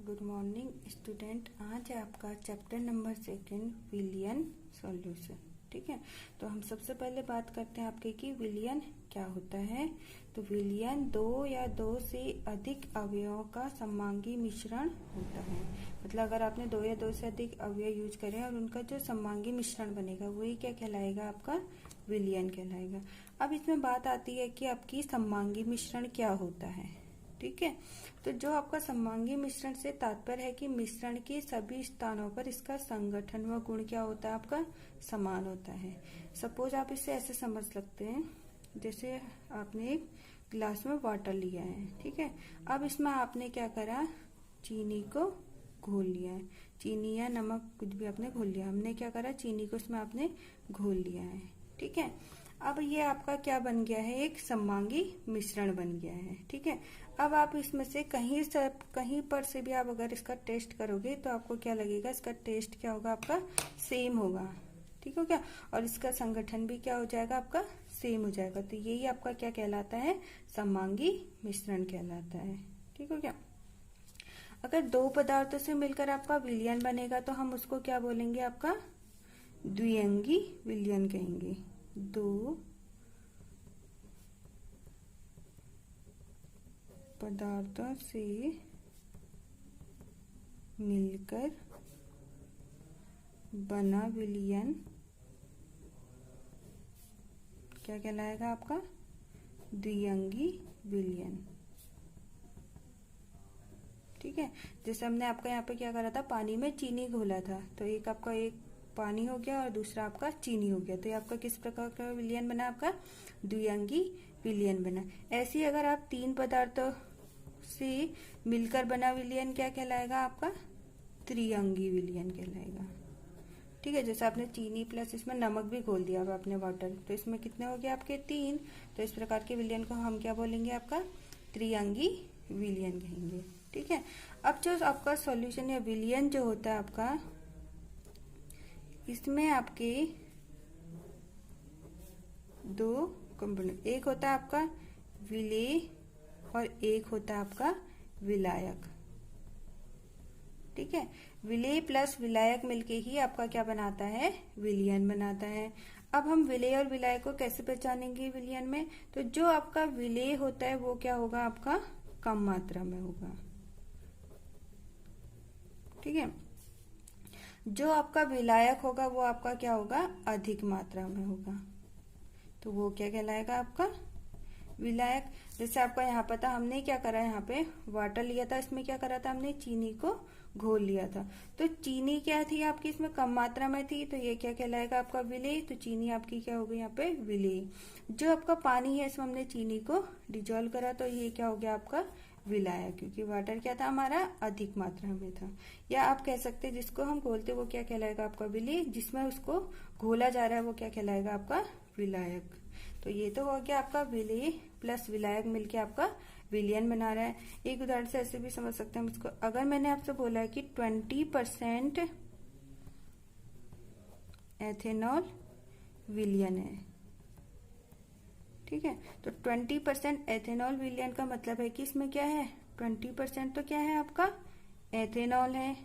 Good morning student. आज आपका chapter number 2 विलियन solution. ठीक है, तो हम सबसे पहले बात करते हैं आपके कि विलियन क्या होता है। तो विलियन दो या दो से अधिक अवयवों का समांगी मिश्रण होता है। मतलब अगर आपने दो या दो से अधिक अवयव यूज करें और उनका जो समांगी मिश्रण बनेगा वही क्या कहलाएगा, आपका विलियन कहलाएगा। अब इसमें बात आती है कि आपकी समांगी मिश्रण क्या होता है। ठीक है, तो जो आपका समांगी मिश्रण से तात्पर्य है कि मिश्रण के सभी स्थानों पर इसका संगठन व गुण क्या होता है, आपका समान होता है। सपोज आप इसे ऐसे समझ सकते हैं, जैसे आपने एक गिलास में वाटर लिया है। ठीक है, अब इसमें आपने क्या करा, चीनी को घोल लिया है। चीनी या नमक कुछ भी आपने घोल लिया, हमने क्या करा, चीनी को इसमें आपने घोल लिया है। ठीक है, अब ये आपका क्या बन गया है, एक समांगी मिश्रण बन गया है। ठीक है, अब आप इसमें से कहीं पर से भी आप अगर इसका टेस्ट करोगे तो आपको क्या लगेगा, इसका टेस्ट क्या होगा, आपका सेम होगा। ठीक हो क्या, और इसका संगठन भी क्या हो जाएगा, आपका सेम हो जाएगा। तो यही आपका क्या कहलाता है, समांगी मिश्रण कहलाता है। ठीक हो क्या। अगर दो पदार्थों से मिलकर आपका विलयन बनेगा तो हम उसको क्या बोलेंगे, आपका द्विअंगी विलयन कहेंगे। दो पदार्थों से मिलकर बना विलयन क्या कहलाएगा, आपका द्विअंगी विलयन। ठीक है, जैसे हमने आपका यहाँ पे क्या करा था, पानी में चीनी घोला था, तो एक आपका एक पानी हो गया और दूसरा आपका चीनी हो गया। तो ये आपका किस प्रकार का विलयन बना, आपका द्विअंगी विलयन बना। ऐसे ही अगर आप तीन पदार्थों से मिलकर बना विलयन क्या कहलाएगा, आपका त्रिअंगी विलयन कहलाएगा। ठीक है, जैसे आपने चीनी प्लस इसमें नमक भी घोल दिया अब आपने वाटर, तो इसमें कितने हो गए आपके तीन। तो इस प्रकार के विलयन को हम क्या बोलेंगे, आपका त्रिअंगी विलयन कहेंगे। ठीक है, अब जो आपका सॉल्यूशन या विलयन जो होता है आपका, इसमें आपके दो कंपोनेंट, एक होता है आपका विलेय और एक होता है आपका विलायक। ठीक है, विलेय प्लस विलायक मिलके ही आपका क्या बनाता है, विलयन बनाता है। अब हम विलेय और विलायक को कैसे पहचानेंगे विलयन में, तो जो आपका विलेय होता है वो क्या होगा, आपका कम मात्रा में होगा। ठीक है, जो आपका विलायक होगा वो आपका क्या होगा, अधिक मात्रा में होगा, तो वो क्या कहलाएगा, आपका विलायक। जैसे आपका यहाँ पता, हमने क्या करा, यहाँ पे वाटर लिया था, इसमें क्या करा था, हमने चीनी को घोल लिया था। तो चीनी क्या थी आपकी, इसमें कम मात्रा में थी, तो ये क्या कहलाएगा, आपका विलेय। तो चीनी आपकी क्या हो गई यहाँ पे, विलेय। जो आपका पानी है इसमें हमने चीनी को डिजोल्व करा, तो ये क्या हो गया, आपका विलायक, क्योंकि वाटर क्या था हमारा, अधिक मात्रा में था। या आप कह सकते हैं जिसको हम घोलते वो क्या कहलाएगा, आपका विलेय। जिसमें उसको घोला जा रहा है वो क्या कहलाएगा, आपका विलायक। तो ये तो हो गया आपका विलेय प्लस विलायक मिलके आपका विलयन बना रहा है। एक उदाहरण से ऐसे भी समझ सकते हैं हम इसको, अगर मैंने आपसे बोला है कि 20% एथेनॉल विलयन है। ठीक है, तो 20% एथेनॉल विलयन का मतलब है कि इसमें क्या है, 20% तो क्या है, आपका एथेनॉल है,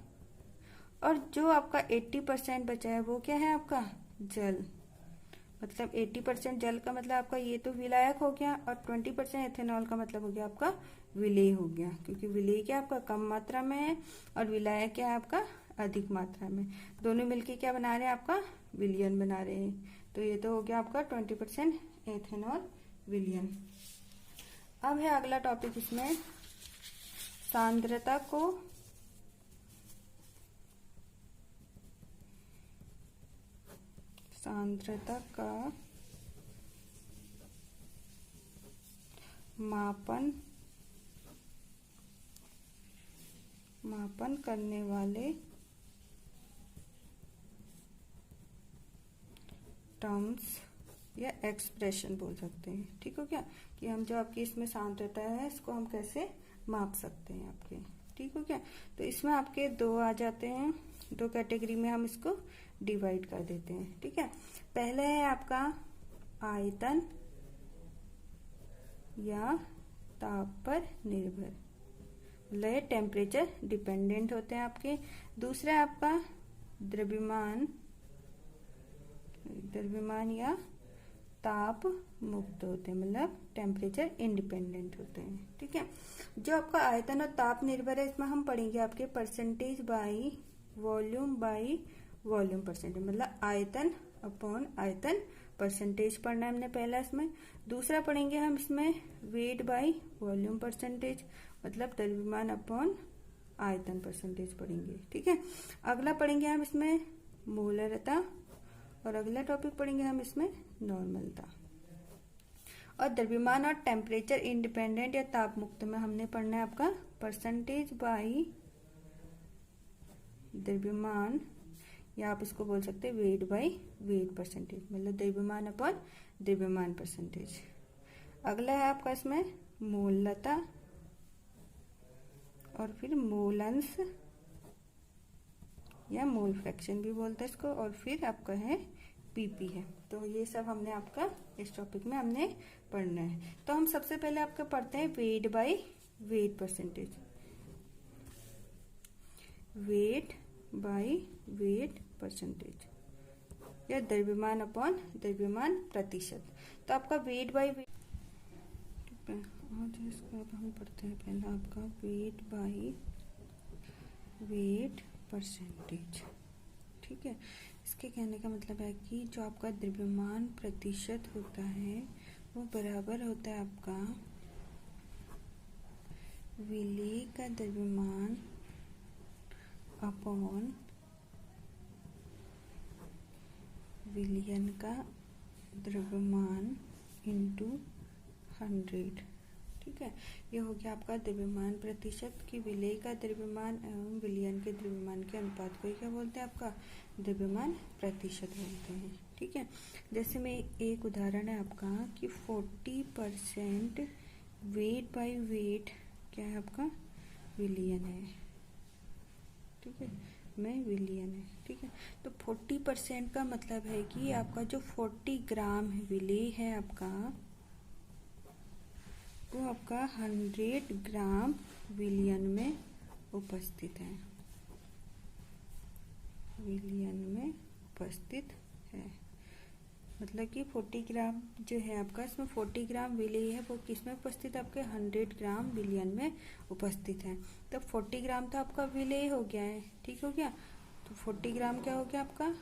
और जो आपका 80% बचा है वो क्या है, आपका जल। मतलब 80% जल का मतलब आपका ये तो विलायक हो गया, और 20% एथेनॉल का मतलब हो गया आपका विलेय हो गया, क्योंकि विलेय क्या आपका कम मात्रा में है और विलायक क्या है आपका अधिक मात्रा में। दोनों मिलके क्या बना रहे हैं, आपका विलयन बना रहे हैं। तो ये तो हो गया आपका 20% एथेनॉल विलयन। अब है अगला टॉपिक, इसमें सांद्रता को सांद्रता का मापन करने वाले टर्म्स या एक्सप्रेशन बोल सकते हैं। ठीक हो क्या, कि हम जो आपकी इसमें सांद्रता है इसको हम कैसे माप सकते हैं आपके। ठीक हो क्या, तो इसमें आपके दो आ जाते हैं, दो कैटेगरी में हम इसको डिवाइड कर देते हैं। ठीक है, पहले है आपका आयतन या ताप पर निर्भर। मतलब ये टेम्परेचर डिपेंडेंट होते हैं आपके। दूसरा आपका द्रव्यमान या ताप मुक्त होते हैं, मतलब टेम्परेचर इंडिपेंडेंट होते हैं। ठीक है, जो आपका आयतन और ताप निर्भर है, इसमें हम पढ़ेंगे आपके परसेंटेज बाई वॉल्यूम परसेंटेज, मतलब आयतन अपॉन आयतन परसेंटेज पढ़ना है हमने पहला इसमें। दूसरा पढ़ेंगे हम इसमें वेट बाई वॉल्यूम परसेंटेज, मतलब द्रव्यमान अपॉन आयतन परसेंटेज पढ़ेंगे। ठीक है, अगला पढ़ेंगे हम इसमें मोलरता, और अगला टॉपिक पढ़ेंगे हम इसमें नॉर्मलता। और द्रव्यमान और टेम्परेचर इंडिपेंडेंट या ताप मुक्त में हमने पढ़ना है आपका परसेंटेज बाई द्रव्यमान, या आप इसको बोल सकते हैं वेट बाई वेट परसेंटेज, मतलब द्रव्यमान अपॉन द्रव्यमान परसेंटेज। अगला है आपका इसमें मोलता, और फिर मोलंस या मोल फ्रैक्शन भी बोलते हैं इसको, और फिर आपका है पीपी है। तो ये सब हमने आपका इस टॉपिक में हमने पढ़ना है। तो हम सबसे पहले आपका पढ़ते हैं weight by wait percentage, weight by wait percentage या द्रव्यमान अपॉन द्रव्यमान प्रतिशत। तो आपका वेट बाई वेट, और इसका अब हम पढ़ते हैं पहला आपका वेट बाई वेट परसेंटेज। ठीक है, इसके कहने का मतलब है कि जो आपका द्रव्यमान प्रतिशत होता है वो बराबर होता है आपका विलेय का द्रव्यमान अपॉन विलयन का द्रव्यमान इंटू 100। ठीक है, ये हो गया आपका द्रव्यमान प्रतिशत की विलेय का द्रव्यमान एवं विलयन के द्रव्यमान के अनुपात को क्या बोलते हैं आपका द्रव्यमान प्रतिशत बोलते हैं। ठीक है, जैसे में एक उदाहरण है आपका कि 40% वेट बाय वेट क्या है आपका विलयन है। ठीक है, में विलयन है। ठीक है, तो 40% का मतलब है कि आपका जो 40 ग्राम विलेय है आपका, वो आपका 100 ग्राम विलयन में उपस्थित है, विलयन में उपस्थित है। मतलब कि 40 ग्राम जो है आपका, इसमें 40 ग्राम विलेय है, वो किस में उपस्थित है आपके 100 ग्राम विलयन में उपस्थित है। तो 40 ग्राम तो आपका विलेय हो गया है। ठीक हो गया, तो 40 ग्राम क्या हो गया आपका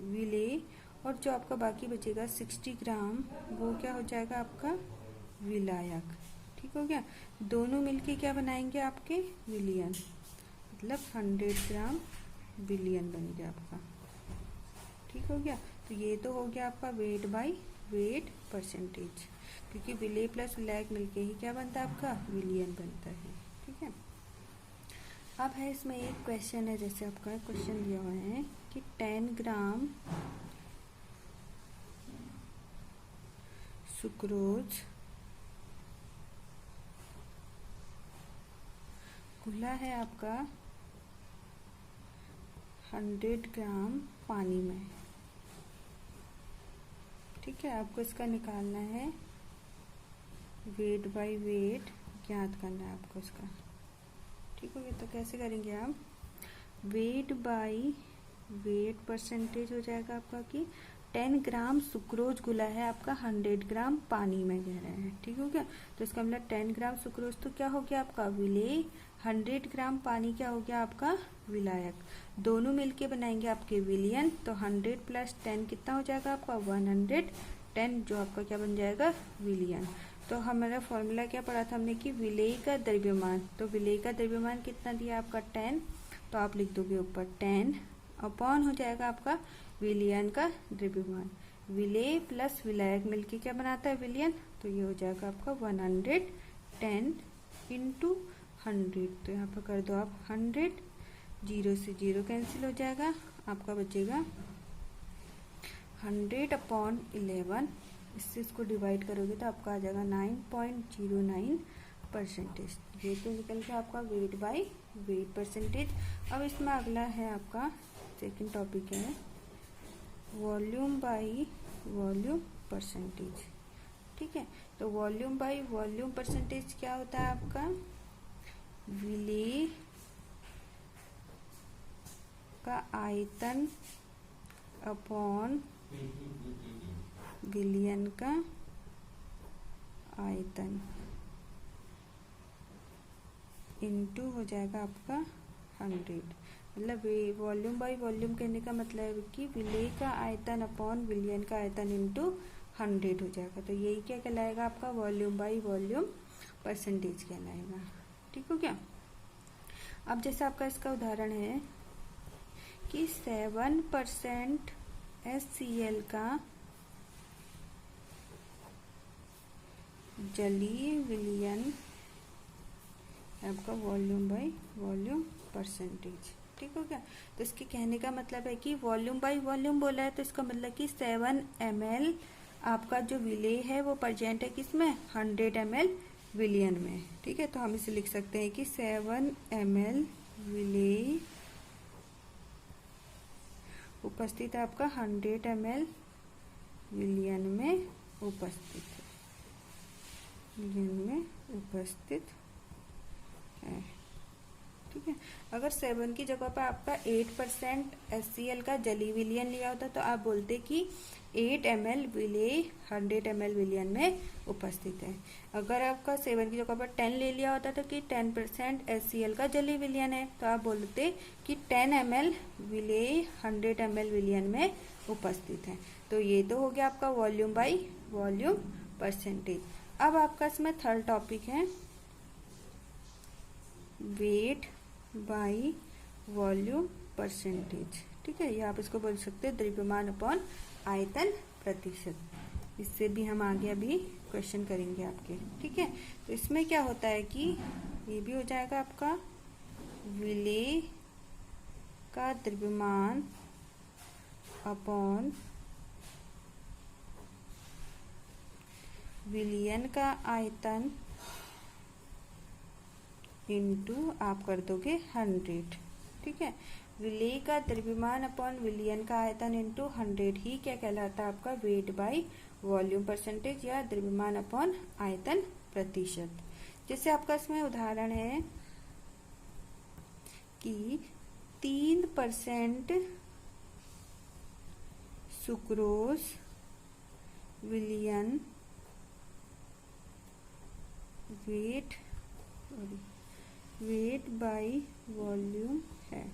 विलेय, और जो आपका बाकी बचेगा 60 ग्राम वो क्या हो जाएगा आपका विलायक। ठीक हो गया, दोनों मिलके क्या बनाएंगे आपके विलयन, मतलब 100 ग्राम विलयन बन गया आपका। ठीक हो गया, तो ये तो हो गया आपका वेट बाय वेट परसेंटेज, क्योंकि विलेय प्लस विलायक मिलके ही क्या बनता है आपका विलयन बनता है। ठीक है, अब है इसमें एक क्वेश्चन है, जैसे आपका क्वेश्चन दिया हुआ है कि 10 ग्राम सुक्रोज घुला है आपका 100 ग्राम पानी में। ठीक है, आपको इसका निकालना है वेट बाय वेट ज्ञात करना है आपको इसका। ठीक हो गया, तो कैसे करेंगे आप, वेट बाय वेट परसेंटेज हो जाएगा आपका कि 10 ग्राम सुक्रोज घुला है आपका 100 ग्राम पानी में कह रहे हैं। ठीक हो गया, तो इसका मतलब 10 ग्राम सुक्रोज तो क्या हो गया आपका विलेय, 100 ग्राम पानी क्या हो गया आपका विलायक, दोनों मिलके बनाएंगे आपके विलयन। तो 100 प्लस 10 कितना हो जाएगा आपका 110, जो आपका क्या बन जाएगा विलयन। तो हमारा फॉर्मूला क्या पढ़ा था हमने कि विलेय का द्रव्यमान, तो विलेय का द्रव्यमान कितना दिया आपका 10, तो आप लिख दोगे ऊपर 10 अपॉन हो जाएगा आपका विलयन का द्रव्यमान, विलेय प्लस विलायक मिलके क्या बनाता है विलयन, तो ये हो जाएगा आपका 110 इंटू 100। तो यहाँ पर कर दो आप 100, 0 से 0 कैंसिल हो जाएगा, आपका बचेगा 100 अपॉन 11, इससे इसको डिवाइड करोगे तो आपका आ जाएगा 9.09%। ये तो निकल गया आपका वेट बाय वेट परसेंटेज। अब इसमें अगला है आपका सेकंड टॉपिक है वॉल्यूम बाय वॉल्यूम परसेंटेज। ठीक है, तो वॉल्यूम बाय वॉल्यूम परसेंटेज क्या होता है आपका विलेय का आयतन अपॉन विलयन का आयतन इनटू हो जाएगा आपका 100। मतलब वॉल्यूम बाय वॉल्यूम कहने का मतलब है कि विलेय का आयतन अपॉन विलयन का आयतन इनटू 100 हो जाएगा। तो यही क्या कहलाएगा आपका वॉल्यूम बाय वॉल्यूम परसेंटेज कहलाएगा। ठीक हो क्या। अब जैसे आपका इसका उदाहरण है कि 7% HCl का जलीय विलयन आपका वॉल्यूम बाय वॉल्यूम परसेंटेज। ठीक हो गया। तो इसके कहने का मतलब है कि वॉल्यूम बाय वॉल्यूम बोला है तो इसका मतलब कि 7 ml आपका जो विलेय है वो प्रेजेंट है किसमें 100 ml विलयन में। ठीक है। तो हम इसे लिख सकते हैं कि 7 ml विलेय उपस्थित है आपका 100 ml विलयन में उपस्थित है, विलयन में उपस्थित है। ठीक है। अगर 7 की जगह पर आपका 8% HCl का जलीय विलयन लिया होता तो आप बोलते कि 8 ml विलेय 100 ml विलयन में उपस्थित है। अगर आपका 7 की जगह पर 10 ले लिया होता तो कि 10% HCl का जलीय विलयन है तो आप बोलते कि 10 ml विलेय 100 ml विलयन में उपस्थित है। तो ये तो हो गया आपका वॉल्यूम बाय वॉल्यूम परसेंटेज। अब आपका इसमें थर्ड टॉपिक है वेट बाय वॉल्यूम परसेंटेज। ठीक है। ये आप इसको बोल सकते हैं द्रव्यमान अपॉन आयतन प्रतिशत। इससे भी हम आगे अभी क्वेश्चन करेंगे आपके। ठीक है। तो इसमें क्या होता है कि ये भी हो जाएगा आपका विलेय का द्रव्यमान अपॉन विलयन का आयतन इनटू आप कर दोगे 100। ठीक है। विलेय का द्रव्यमान अपॉन विलयन का आयतन इनटू 100 ही क्या कहलाता है आपका वेट बाय वॉल्यूम परसेंटेज या द्रव्यमान अपॉन आयतन प्रतिशत। जैसे आपका इसमें उदाहरण है कि 3% सुक्रोज विलयन वेट बाय वॉल्यूम है।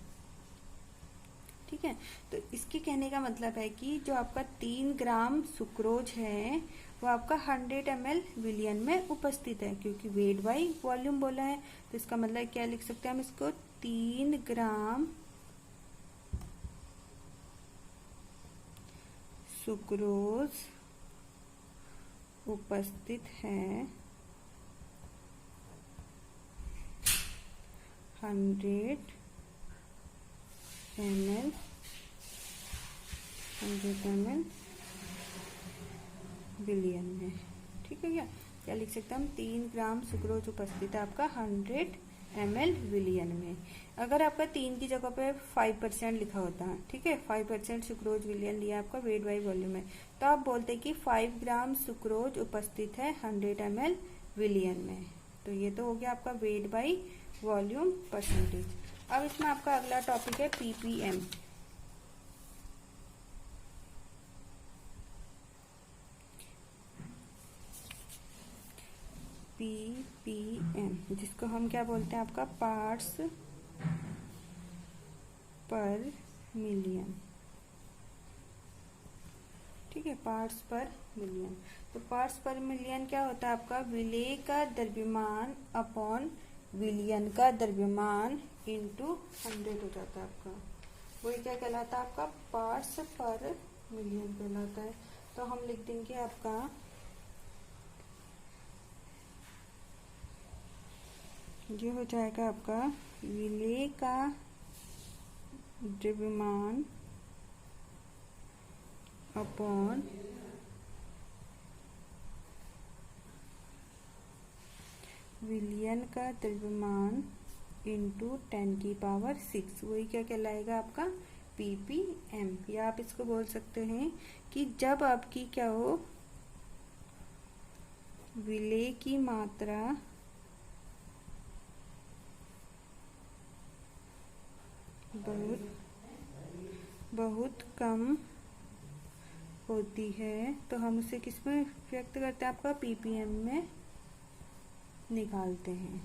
ठीक है। तो इसके कहने का मतलब है कि जो आपका 3 ग्राम सुक्रोज है वो आपका 100 ml विलयन में उपस्थित है क्योंकि वेट बाय वॉल्यूम बोला है। तो इसका मतलब क्या लिख सकते हैं हम इसको 3 ग्राम सुक्रोज उपस्थित है 100 ml विलयन में। ठीक है। क्या लिख सकते हैं हम 3 ग्राम सुक्रोज उपस्थित है आपका 100 ml विलयन में। अगर आपका 3 की जगह पे 5% लिखा होता है, ठीक है, 5% सुक्रोज विलयन लिया आपका वेट बाय वॉल्यूम में, तो आप बोलते कि 5 ग्राम सुक्रोज उपस्थित है 100 ml विलयन में। तो ये तो हो गया आपका वेट बाय वॉल्यूम परसेंटेज। अब इसमें आपका अगला टॉपिक है ppm। ppm जिसको हम क्या बोलते हैं आपका पार्ट्स पर मिलियन। ठीक है। पार्ट्स पर मिलियन। तो पार्ट्स पर मिलियन क्या होता है आपका विलेय का द्रव्यमान अपॉन विलयन का द्रव्यमान इनटू 100 हो जाता है आपका। वही क्या कहलाता है आपका पार्ट्स पर मिलियन कहलाता है। तो हम लिख देंगे आपका ये हो जाएगा आपका विलेय का द्रव्यमान अपॉन विलयन का द्रव्यमान इंटू 10⁶। वही क्या कहलाएगा आपका ppm। या आप इसको बोल सकते हैं कि जब आपकी क्या हो विलेय की मात्रा बहुत बहुत कम होती है, तो हम उसे किस में व्यक्त करते हैं, आपका ppm में निकालते हैं।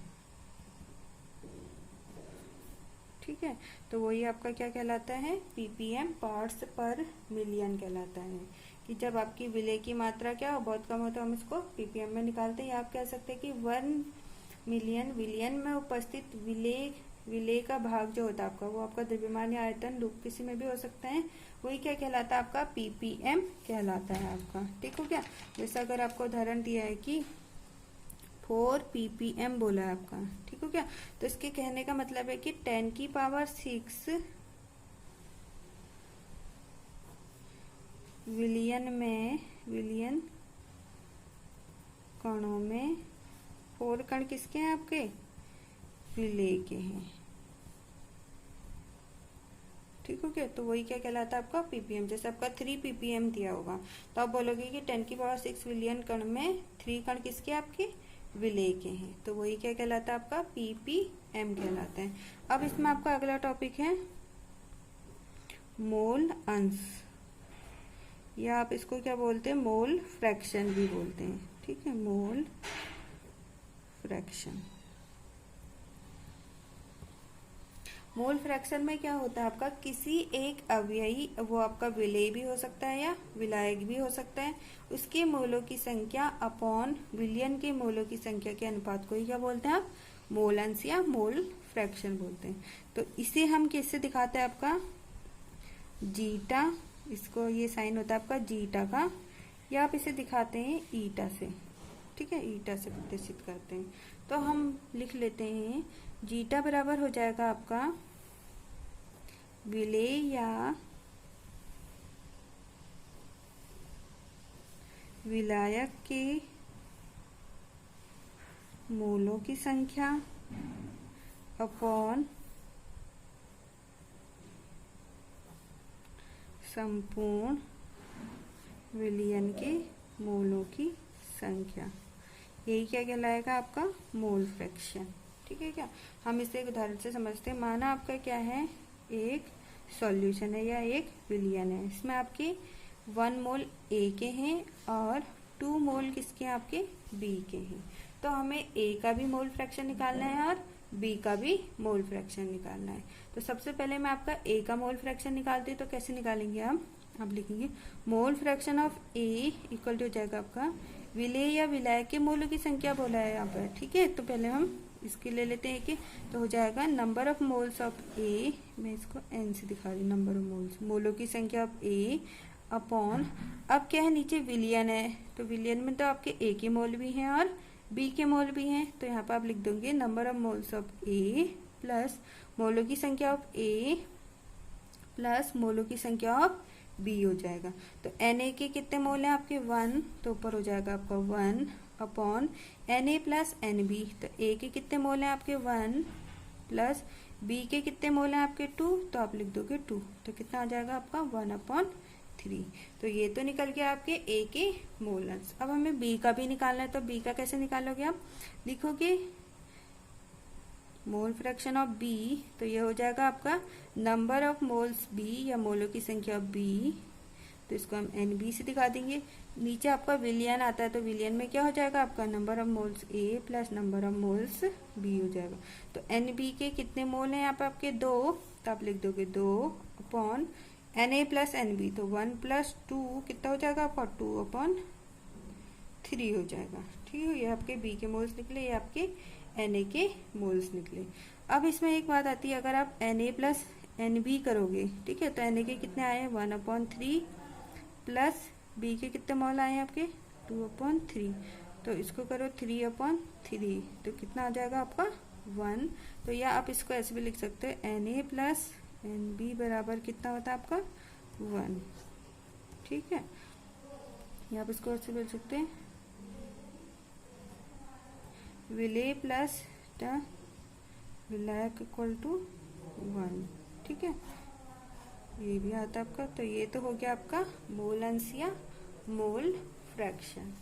ठीक है, तो वही आपका क्या कहलाता है, ppm पार्ट्स पर मिलियन कहलाता है। कि जब आपकी विलेय की मात्रा क्या हो, बहुत कम हो, तो हम इसको ppm में निकालते हैं। या आप कह सकते हैं कि 1 मिलियन विलियन में उपस्थित विलेय का भाग जो होता है आपका, वो आपका द्रव्यमान या आयतन रूप किसी में भी हो सकता है, वही क्या कहलाता है, आपका ppm कहलाता है आपका। ठीक हो क्या। जैसा अगर आपको उदाहरण दिया है कि 4 ppm बोला है आपका, ठीक हो क्या। तो इसके कहने का मतलब है कि 10⁶ विलियन कणों में 4 कण किसके हैं, आपके विलेय के हैं। ठीक हो क्या। तो वही क्या कहलाता है, आपका ppm। जैसे आपका 3 ppm दिया होगा, तो आप बोलोगे कि 10⁶ विलियन कण में 3 कण किसके, आपके विलेय के हैं। तो वही क्या कहलाता है, आपका ppm कहलाता है। अब इसमें आपका अगला टॉपिक है मोल अंश, या आप इसको क्या बोलते हैं, मोल फ्रैक्शन भी बोलते हैं। ठीक है, मोल फ्रैक्शन। मोल फ्रैक्शन में क्या होता है, आपका किसी एक अवयवी, वो आपका विलेय भी हो सकता है या विलायक भी हो सकता है, उसके मोलों की संख्या अपॉन विलियन के मोलों की संख्या के अनुपात को ही क्या बोलते हैं, आप मोल अंश या मोल फ्रैक्शन बोलते हैं। तो इसे हम किससे दिखाते हैं, आपका जीटा, इसको ये साइन होता है आपका जीटा का, या आप इसे दिखाते हैं ईटा से। ठीक है, ईटा से प्रदर्शित करते हैं। तो हम लिख लेते हैं जीटा बराबर हो जाएगा आपका विलेय या विलायक के मोलों की संख्या अपॉन संपूर्ण विलियन के मोलों की संख्या। यही क्या कहलाएगा, आपका मोल फ्रैक्शन। ठीक है क्या। हम इसे एक उदाहरण से समझते हैं। माना आपका क्या है, एक सॉल्यूशन है या एक विलियन है, इसमें आपके 1 मोल A के हैं और 2 मोल किसके हैं, आपके B के हैं। तो हमें A का भी मोल फ्रैक्शन निकालना है और B का भी मोल फ्रैक्शन निकालना है। तो सबसे पहले मैं आपका A का मोल फ्रैक्शन निकालती हूँ। तो कैसे निकालेंगे हम, आप लिखेंगे mole fraction of A equal to हो जाएगा आपका विलेय या विलायक के मोलों की संख्या बोला है यहाँ पर। ठीक है, तो पहले हम इसके ले लेते हैं कि, तो हो जाएगा number of moles of A, मैं इसको n से दिखा रही हूँ, नंबर ऑफ मोल्स, मोलों की संख्या ऑफ A अपॉन, अब क्या है नीचे विलियन है, तो विलियन में तो आपके A के मोल भी हैं और B के मोल भी हैं, तो यहाँ पर आप लिख दोगे number of moles of A plus मोलों की संख्या ऑफ A प्लस मोलों की संख्या ऑफ B हो जाएगा। तो Na के कितने मोल हैं आपके 1, तो ऊपर हो जाएगा आपका 1 अपॉन Na प्लस Nb, तो A के कितने मोल हैं आपके 1 प्लस B के कितने मोल हैं आपके 2, तो आप लिख दोगे 2, तो कितना आ जाएगा आपका 1/3। तो ये तो निकल गया आपके A के मोल अंश। अब हमें B का भी निकालना है, तो B का कैसे निकालोगे आप, लिखोगे मोल फ्रैक्शन ऑफ B, तो ये हो जाएगा आपका नंबर ऑफ मोल्स B या मोलों की संख्या ऑफ B, तो इसको हम NB से दिखा देंगे। नीचे आपका विलियन आता है, तो विलियन में क्या हो जाएगा आपका number of moles A plus number of moles B हो जाएगा। तो NB के कितने मोल हैं यहाँ पे आपके 2, तो आप लिख दोगे 2 अपॉन Na प्लस NB, तो 1 प्लस 2 कितना हो जाएगा आपका 2/3 हो जाएगा। ठीक है, ये आपके B के मोल्स निकले, ये आपके Na के मोल्स निकले। अब इसमें एक बात आती है, अगर आप Na प्लस Nb करोगे, ठीक है, तो Na के कितने आए 1/3 प्लस B के कितने मोल आए हैं आपके 2/3, तो इसको करो 3/3, तो कितना आ जाएगा आपका 1। तो या आप इसको ऐसे भी लिख सकते हो Na प्लस Nb बराबर कितना होता है आपका 1। ठीक है, या आप इसको ऐसे बोल सकते हैं विलेय प्लस विलायक इक्वल टू 1। ठीक है, ये भी आता है आपका। तो ये तो हो गया आपका मोल अंश या मोल फ्रैक्शन।